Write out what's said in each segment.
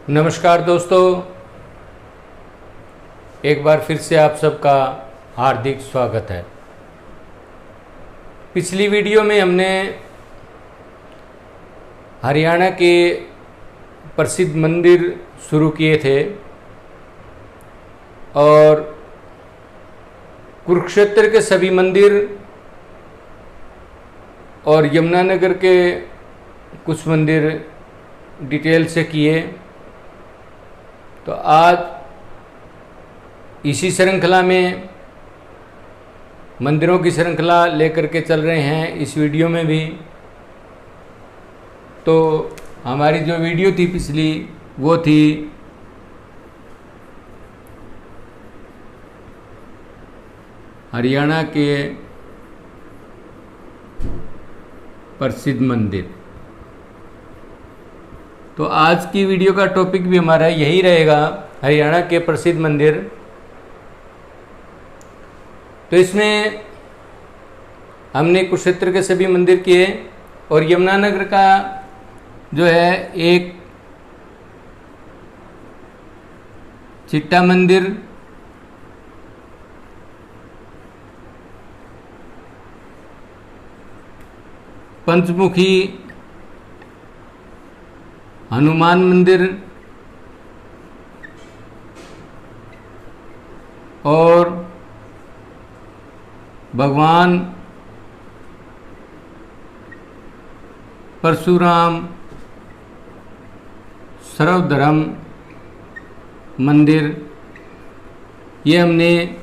नमस्कार दोस्तों, एक बार फिर से आप सबका हार्दिक स्वागत है। पिछली वीडियो में हमने हरियाणा के प्रसिद्ध मंदिर शुरू किए थे और कुरुक्षेत्र के सभी मंदिर और यमुनानगर के कुछ मंदिर डिटेल से किए। तो आज इसी श्रृंखला में मंदिरों की श्रृंखला लेकर के चल रहे हैं इस वीडियो में भी। तो हमारी जो वीडियो थी पिछली वो थी हरियाणा के प्रसिद्ध मंदिर। तो आज की वीडियो का टॉपिक भी हमारा यही रहेगा, हरियाणा के प्रसिद्ध मंदिर। तो इसमें हमने कुरुक्षेत्र के सभी मंदिर किए और यमुनानगर का जो है एक चिट्टा मंदिर, पंचमुखी हनुमान मंदिर और भगवान परशुराम सर्वधर्म मंदिर, ये हमने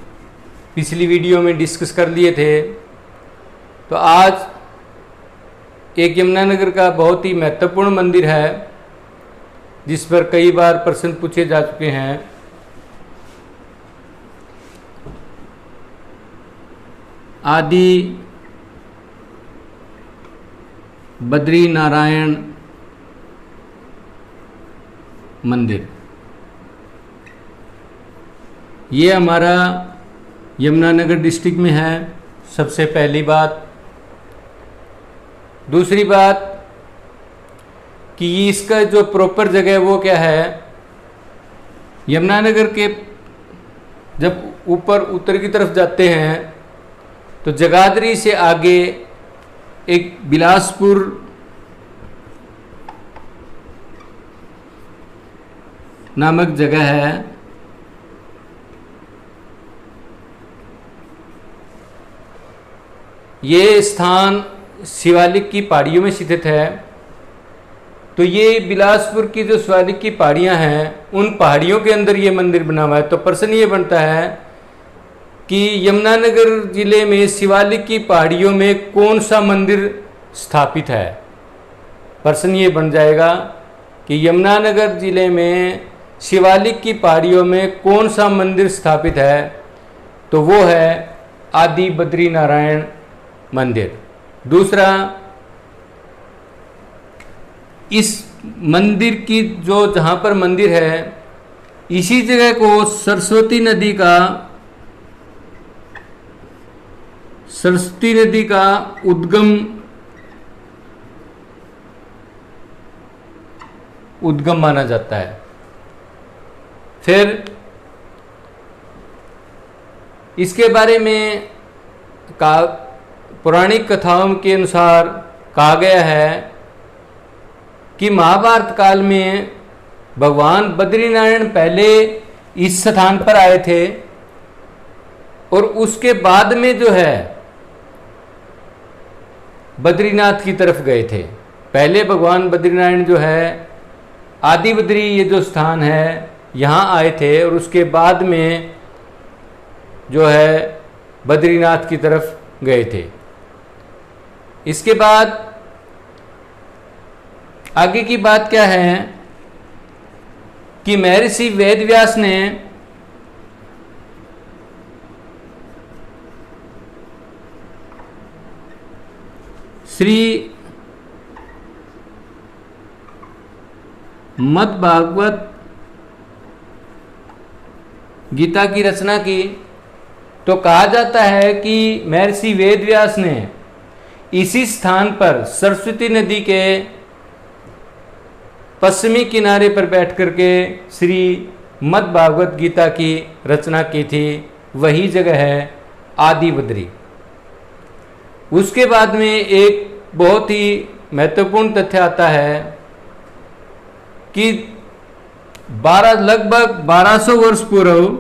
पिछली वीडियो में डिस्कस कर लिए थे। तो आज एक यमुनानगर का बहुत ही महत्वपूर्ण मंदिर है जिस पर कई बार प्रश्न पूछे जा चुके हैं। आदि बद्री नारायण मंदिर, ये हमारा यमुनानगर डिस्ट्रिक्ट में है। सबसे पहली बात। दूसरी बात कि इसका जो प्रॉपर जगह है वो क्या है। यमुनानगर के जब ऊपर उत्तर की तरफ जाते हैं तो जगाधरी से आगे एक बिलासपुर नामक जगह है। ये स्थान शिवालिक की पहाड़ियों में स्थित है। तो ये बिलासपुर की जो शिवालिक की पहाड़ियाँ हैं उन पहाड़ियों के अंदर ये मंदिर बना हुआ है। तो प्रश्न ये बनता है कि यमुनानगर जिले में शिवालिक की पहाड़ियों में कौन सा मंदिर स्थापित है। प्रश्न ये बन जाएगा कि यमुनानगर जिले में शिवालिक की पहाड़ियों में कौन सा मंदिर स्थापित है। तो वो है आदि बद्री नारायण मंदिर। दूसरा, इस मंदिर की जो जहाँ पर मंदिर है इसी जगह को सरस्वती नदी का उद्गम माना जाता है। फिर इसके बारे में पौराणिक कथाओं के अनुसार कहा गया है कि महाभारत काल में भगवान बद्रीनारायण पहले इस स्थान पर आए थे और उसके बाद में जो है बद्रीनाथ की तरफ गए थे। पहले भगवान बद्रीनारायण जो है आदि बद्री, ये जो स्थान है यहाँ आए थे और उसके बाद में जो है बद्रीनाथ की तरफ गए थे। इसके बाद आगे की बात क्या है कि महर्षि वेदव्यास ने श्री मद्भागवत गीता की रचना की। तो कहा जाता है कि महर्षि वेदव्यास ने इसी स्थान पर सरस्वती नदी के पश्चिमी किनारे पर बैठ करके श्री मद् भागवत गीता की रचना की थी, वही जगह है आदि बद्री। उसके बाद में एक बहुत ही महत्वपूर्ण तथ्य आता है कि लगभग 1200 वर्ष पूर्व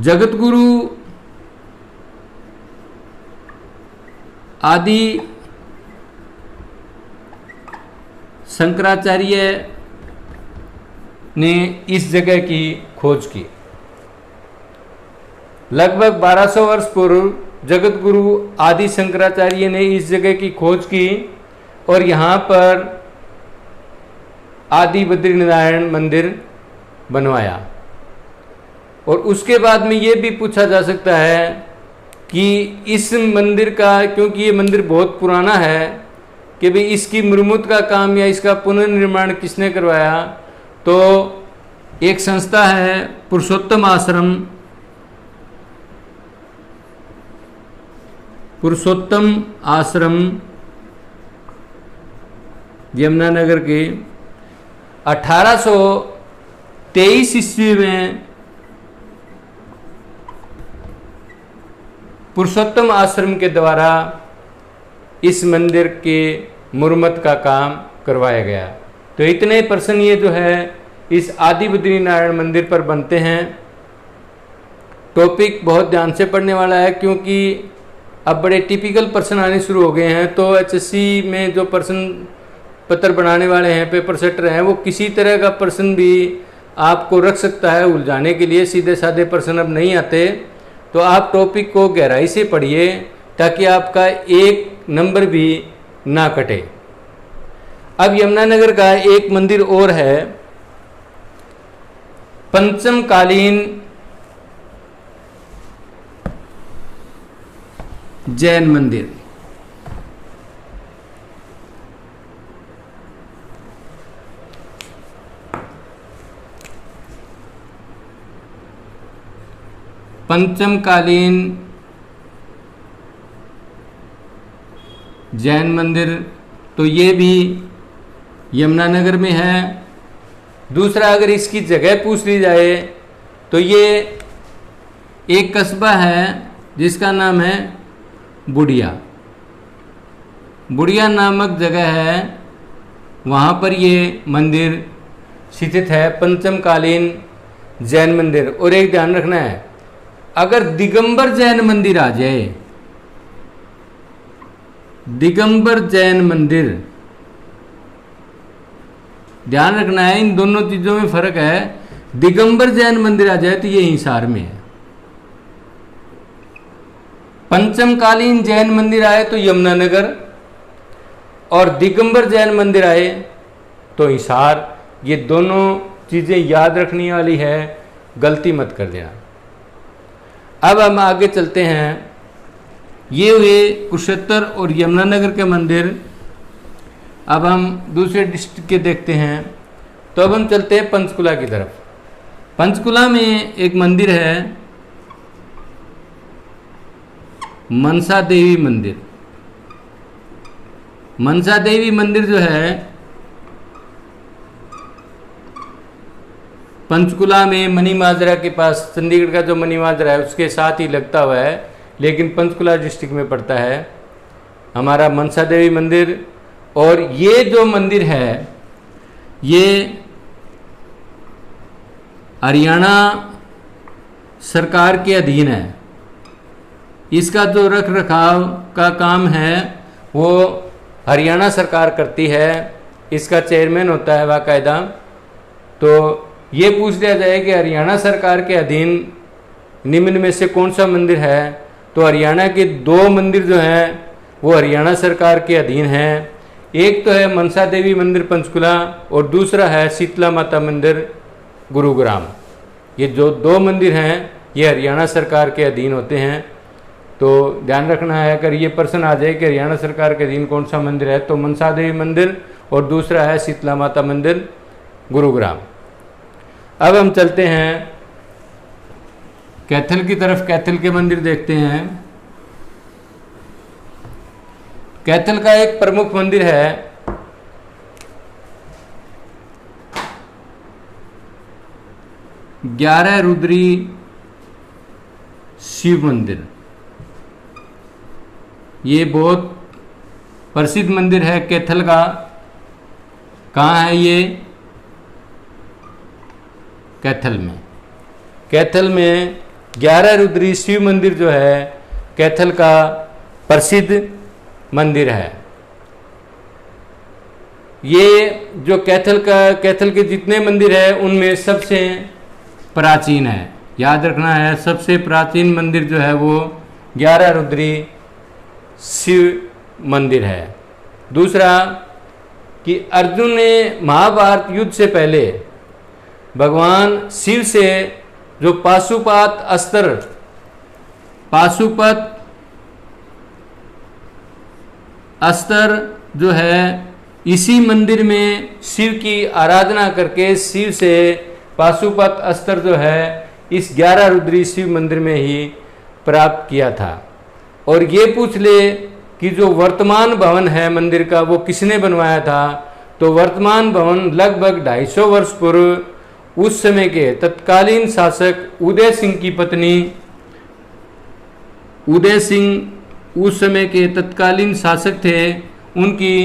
जगतगुरु आदि शंकराचार्य ने इस जगह की खोज की। लगभग 1200 वर्ष पूर्व जगतगुरु आदि शंकराचार्य ने इस जगह की खोज की और यहाँ पर आदि बद्रीनारायण मंदिर बनवाया। और उसके बाद में ये भी पूछा जा सकता है कि इस मंदिर का, क्योंकि ये मंदिर बहुत पुराना है, कि भाई इसकी मरम्मत का काम या इसका पुनर्निर्माण किसने करवाया। तो एक संस्था है पुरुषोत्तम आश्रम, यमुनानगर के 1823 ईस्वी में पुरुषोत्तम आश्रम के द्वारा इस मंदिर के मुरम्मत का काम करवाया गया। तो इतने पर्सन ये जो है इस आदि बद्रीनारायण मंदिर पर बनते हैं। टॉपिक बहुत ध्यान से पढ़ने वाला है, क्योंकि अब बड़े टिपिकल पर्सन आने शुरू हो गए हैं। तो एचएससी में जो पर्सन पत्र बनाने वाले हैं, पेपर सेटर हैं, वो किसी तरह का पर्सन भी आपको रख सकता है उलझाने के लिए। सीधे साधे पर्सन अब नहीं आते। तो आप टॉपिक को गहराई से पढ़िए ताकि आपका एक नंबर भी ना कटे। अब यमुनानगर का एक मंदिर और है, पंचम कालीन जैन मंदिर। पंचम कालीन जैन मंदिर, तो ये भी यमुनानगर में है। दूसरा, अगर इसकी जगह पूछ ली जाए तो ये एक कस्बा है जिसका नाम है बुढ़िया। बुढ़िया नामक जगह है, वहाँ पर ये मंदिर स्थित है, पंचम कालीन जैन मंदिर। और एक ध्यान रखना है, अगर दिगंबर जैन मंदिर आ जाए, दिगंबर जैन मंदिर, ध्यान रखना है, इन दोनों चीजों में फर्क है। दिगंबर जैन मंदिर आ जाए तो ये हिसार में है, पंचमकालीन जैन मंदिर आए तो यमुनानगर, और दिगंबर जैन मंदिर आए तो हिसार। ये दोनों चीजें याद रखने वाली है, गलती मत कर देना। अब हम आगे चलते हैं। ये हुए कुरुक्षेत्र और यमुनानगर के मंदिर। अब हम दूसरे डिस्ट्रिक्ट के देखते हैं। तो अब हम चलते हैं पंचकुला की तरफ। पंचकुला में एक मंदिर है, मनसा देवी मंदिर। मनसा देवी मंदिर जो है पंचकुला में मनी माजरा के पास, चंडीगढ़ का जो मनी माजरा है उसके साथ ही लगता हुआ है, लेकिन पंचकुला डिस्ट्रिक्ट में पड़ता है हमारा मनसा देवी मंदिर। और ये जो मंदिर है ये हरियाणा सरकार के अधीन है। इसका जो रख रखाव का काम है वो हरियाणा सरकार करती है, इसका चेयरमैन होता है बाकायदा। तो ये पूछ लिया जाए कि हरियाणा सरकार के अधीन निम्न में से कौन सा मंदिर है, तो हरियाणा के दो मंदिर जो हैं वो हरियाणा सरकार के अधीन हैं। एक तो है मनसा देवी मंदिर पंचकुला और दूसरा है शीतला माता मंदिर गुरुग्राम। ये जो दो मंदिर हैं ये हरियाणा सरकार के अधीन होते हैं। तो ध्यान रखना है, अगर ये प्रश्न आ जाए कि हरियाणा सरकार के अधीन कौन सा मंदिर है, तो मनसा देवी मंदिर और दूसरा है शीतला माता मंदिर गुरुग्राम। अब हम चलते हैं कैथल की तरफ। कैथल के मंदिर देखते हैं। कैथल का एक प्रमुख मंदिर है ग्यारह रुद्री शिव मंदिर। ये बहुत प्रसिद्ध मंदिर है कैथल का। कहाँ है ये? कैथल में। कैथल में 11 रुद्री शिव मंदिर जो है कैथल का प्रसिद्ध मंदिर है। ये जो कैथल के जितने मंदिर है उनमें सबसे प्राचीन है। याद रखना है, सबसे प्राचीन मंदिर जो है वो 11 रुद्री शिव मंदिर है। दूसरा कि अर्जुन ने महाभारत युद्ध से पहले भगवान शिव से जो पाशुपत अस्त्र जो है इसी मंदिर में शिव की आराधना करके शिव से पाशुपत अस्त्र जो है इस 11 रुद्री शिव मंदिर में ही प्राप्त किया था। और ये पूछ ले कि जो वर्तमान भवन है मंदिर का वो किसने बनवाया था, तो वर्तमान भवन लगभग 250 वर्ष पूर्व उस समय के तत्कालीन शासक उदय सिंह की पत्नी, उदय सिंह उस समय के तत्कालीन शासक थे, उनकी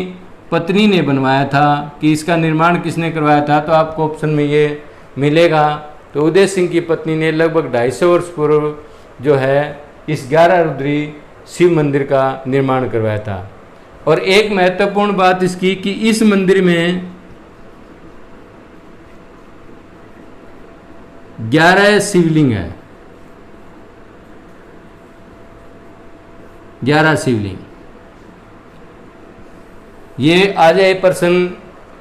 पत्नी ने बनवाया था। कि इसका निर्माण किसने करवाया था, तो आपको ऑप्शन में ये मिलेगा। तो उदय सिंह की पत्नी ने लगभग 250 वर्ष पूर्व जो है इस 11 रुद्री शिव मंदिर का निर्माण करवाया था। और एक महत्वपूर्ण बात इसकी कि इस मंदिर में 11 शिवलिंग है, 11 शिवलिंग। ये आ जाए प्रश्न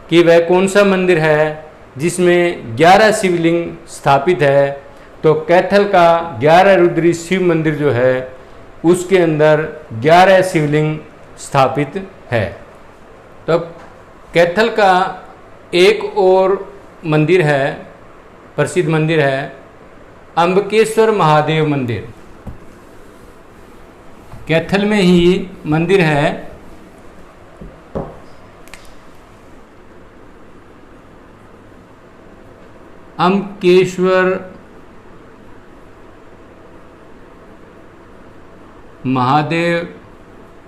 कि वह कौन सा मंदिर है जिसमें 11 शिवलिंग स्थापित है, तो कैथल का 11 रुद्री शिव मंदिर जो है उसके अंदर 11 शिवलिंग स्थापित है। तो कैथल का एक और मंदिर है, प्रसिद्ध मंदिर है अंबकेश्वर महादेव मंदिर। कैथल में ही मंदिर है अंबकेश्वर महादेव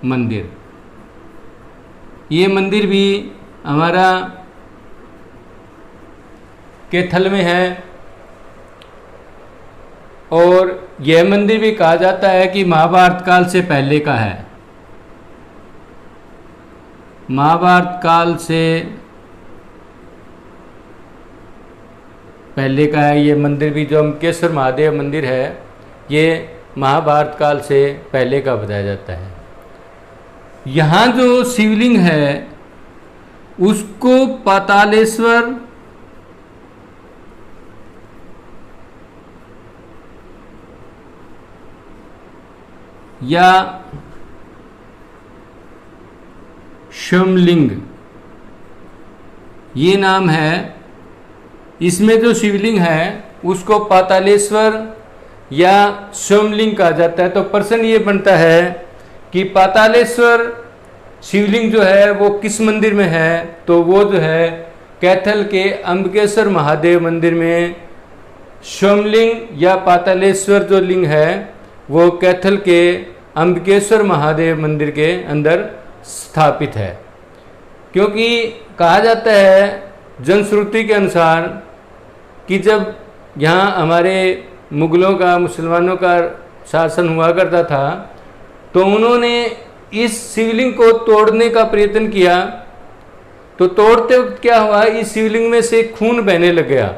मंदिर। ये मंदिर भी हमारा कैथल में है। और यह मंदिर भी कहा जाता है कि महाभारत काल से पहले का है। महाभारत काल से पहले का है ये मंदिर भी। जो अंबकेश्वर महादेव मंदिर है ये महाभारत काल से पहले का बताया जाता है। यहाँ जो शिवलिंग है उसको पातालेश्वर या सोमलिंग ये नाम है। इसमें जो शिवलिंग है उसको पातालेश्वर या सोमलिंग कहा जाता है। तो प्रश्न ये बनता है कि पातालेश्वर शिवलिंग जो है वो किस मंदिर में है, तो वो जो है कैथल के अंबकेश्वर महादेव मंदिर में। सोमलिंग या पातालेश्वर जो लिंग है वो कैथल के अंबकेश्वर महादेव मंदिर के अंदर स्थापित है। क्योंकि कहा जाता है जनश्रुति के अनुसार कि जब यहाँ हमारे मुगलों का, मुसलमानों का शासन हुआ करता था तो उन्होंने इस शिवलिंग को तोड़ने का प्रयत्न किया। तो तोड़ते वक्त क्या हुआ, इस शिवलिंग में से खून बहने लग गया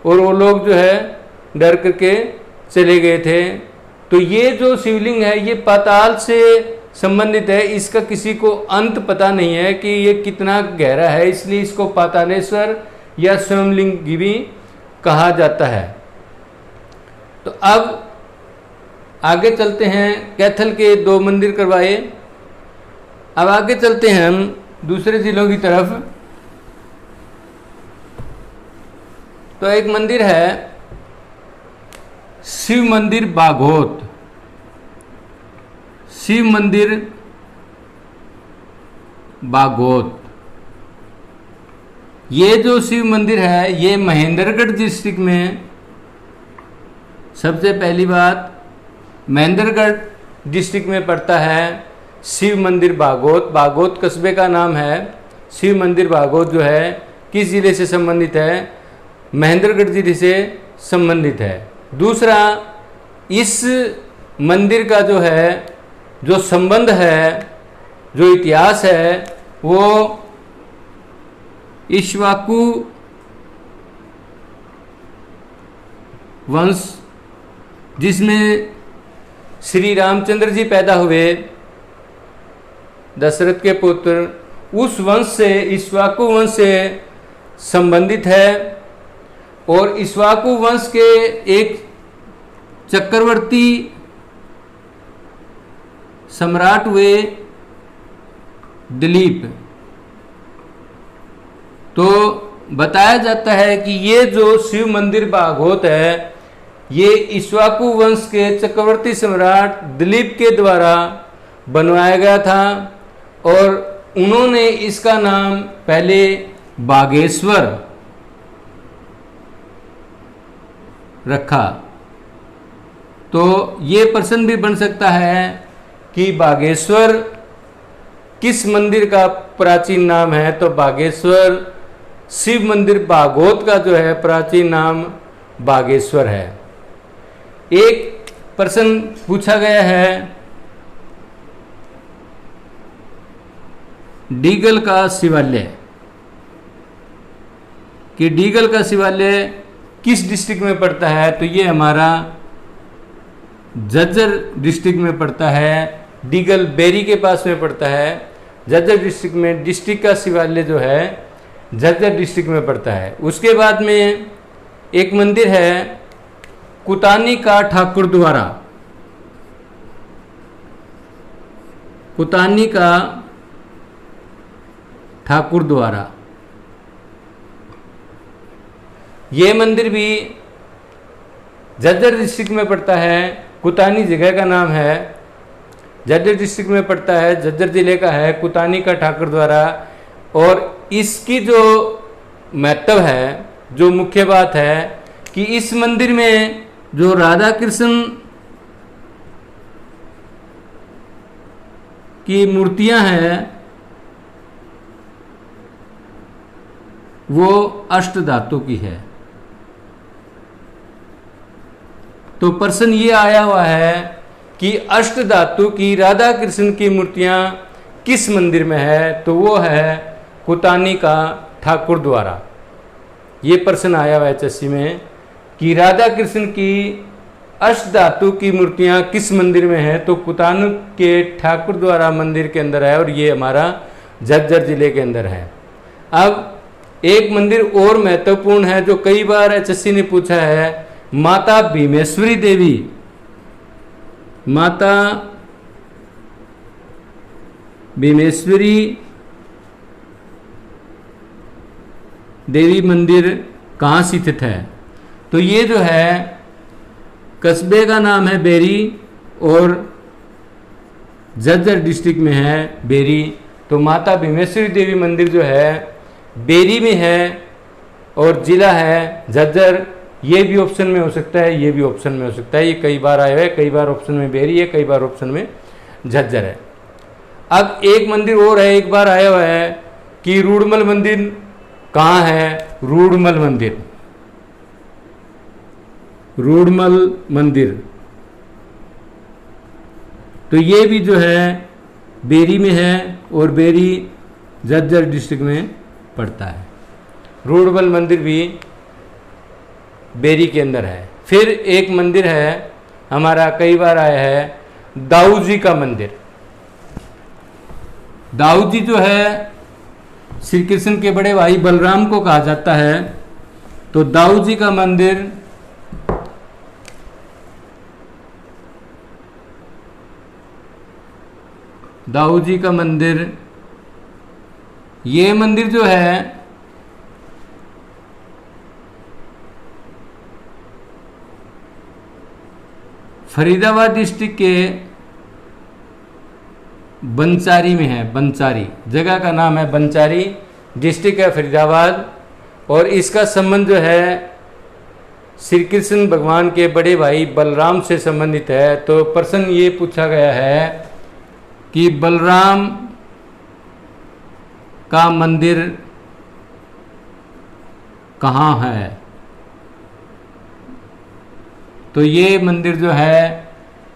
और वो लोग जो है डर करके चले गए थे। तो ये जो शिवलिंग है ये पाताल से संबंधित है। इसका किसी को अंत पता नहीं है कि ये कितना गहरा है, इसलिए इसको पातालेश्वर या सोमलिंग भी कहा जाता है। तो अब आगे चलते हैं। कैथल के 2 मंदिर करवाए। अब आगे चलते हैं हम दूसरे जिलों की तरफ। तो एक मंदिर है शिव मंदिर बाघोत। शिव मंदिर बागोत। ये जो शिव मंदिर है ये महेंद्रगढ़ डिस्ट्रिक्ट में, सबसे पहली बात महेंद्रगढ़ डिस्ट्रिक्ट में पड़ता है शिव मंदिर बागोत। बागोत कस्बे का नाम है। शिव मंदिर बागोत जो है किस जिले से संबंधित है? महेंद्रगढ़ जिले से संबंधित है। दूसरा, इस मंदिर का जो है जो संबंध है, जो इतिहास है, वो इक्ष्वाकु वंश, जिसमें श्री रामचंद्र जी पैदा हुए, दशरथ के पुत्र, उस वंश से, इक्ष्वाकु वंश से संबंधित है। और इक्ष्वाकु वंश के एक चक्रवर्ती सम्राट हुए दिलीप। तो बताया जाता है कि ये जो शिव मंदिर बागोत है ये इक्ष्वाकु वंश के चक्रवर्ती सम्राट दिलीप के द्वारा बनवाया गया था और उन्होंने इसका नाम पहले बागेश्वर रखा। तो ये प्रश्न भी बन सकता है कि बागेश्वर किस मंदिर का प्राचीन नाम है? तो बागेश्वर शिव मंदिर बागोत का जो है प्राचीन नाम बागेश्वर है। एक प्रश्न पूछा गया है डीगल का शिवालय, कि डीगल का शिवालय किस डिस्ट्रिक्ट में पड़ता है? तो ये हमारा झज्जर डिस्ट्रिक्ट में पड़ता है। डीगल बेरी के पास में पड़ता है, झज्जर डिस्ट्रिक्ट में। डिस्ट्रिक्ट का शिवालय जो है झज्जर डिस्ट्रिक्ट में पड़ता है। उसके बाद में एक मंदिर है कुतानी का ठाकुर द्वारा। कुतानी का ठाकुर द्वारा, ये मंदिर भी झज्जर डिस्ट्रिक्ट में पड़ता है। कुतानी जगह का नाम है, झज्जर डिस्ट्रिक्ट में पड़ता है, झज्जर जिले का है, कुतानी का ठाकुर द्वारा। और इसकी जो महत्व है, जो मुख्य बात है कि इस मंदिर में जो राधा कृष्ण की मूर्तियां हैं वो अष्ट धातु की है। तो प्रश्न ये आया हुआ है कि अष्ट धातु की राधा कृष्ण की मूर्तियां किस मंदिर में है? तो वो है कुतानी का ठाकुर द्वारा। ये प्रश्न आया हुआ है एचएससी में कि राधा कृष्ण की अष्ट धातु की मूर्तियां किस मंदिर में है? तो कुतानी के ठाकुर द्वारा मंदिर के अंदर है और ये हमारा झज्जर जिले के अंदर है। अब एक मंदिर और महत्वपूर्ण है जो कई बार एचएससी ने पूछा है, माता भीमेश्वरी देवी। माता भीमेश्वरी देवी मंदिर कहाँ स्थित है? तो ये जो है कस्बे का नाम है बेरी और झज्जर डिस्ट्रिक्ट में है बेरी। तो माता भीमेश्वरी देवी मंदिर जो है बेरी में है और जिला है झज्जर। ये भी ऑप्शन में हो सकता है, ये भी ऑप्शन में हो सकता है। ये कई बार आया है, कई बार ऑप्शन में बेरी है, कई बार ऑप्शन में झज्जर है। अब एक मंदिर और है, एक बार आया हुआ है कि रूड़मल मंदिर कहाँ है? रूड़मल मंदिर, रूड़मल मंदिर। तो ये भी जो है बेरी में है और बेरी झज्जर डिस्ट्रिक्ट में पड़ता है। रूड़मल मंदिर भी बेरी के अंदर है। फिर एक मंदिर है हमारा, कई बार आया है, दाऊ जी का मंदिर। दाऊ जी जो है श्री कृष्ण के बड़े भाई बलराम को कहा जाता है। तो दाऊ जी का मंदिर दाऊ जी का मंदिर, ये मंदिर जो है फरीदाबाद डिस्ट्रिक्ट के बंचारी में है। बंचारी जगह का नाम है, बंचारी, डिस्ट्रिक्ट है फरीदाबाद। और इसका संबंध जो है श्री कृष्ण भगवान के बड़े भाई बलराम से संबंधित है। तो प्रश्न ये पूछा गया है कि बलराम का मंदिर कहाँ है? तो ये मंदिर जो है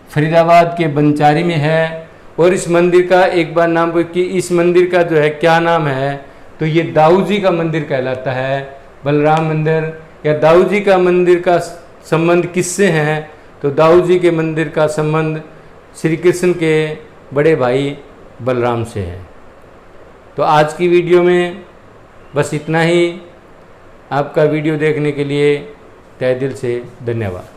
फरीदाबाद के बंचारी में है। और इस मंदिर का एक बार नाम कि इस मंदिर का जो है क्या नाम है, तो ये दाऊ जी का मंदिर कहलाता है। बलराम मंदिर या दाऊ जी का मंदिर का संबंध किससे है? तो दाऊ जी के मंदिर का संबंध श्री कृष्ण के बड़े भाई बलराम से है। तो आज की वीडियो में बस इतना ही। आपका वीडियो देखने के लिए तहे दिल से धन्यवाद।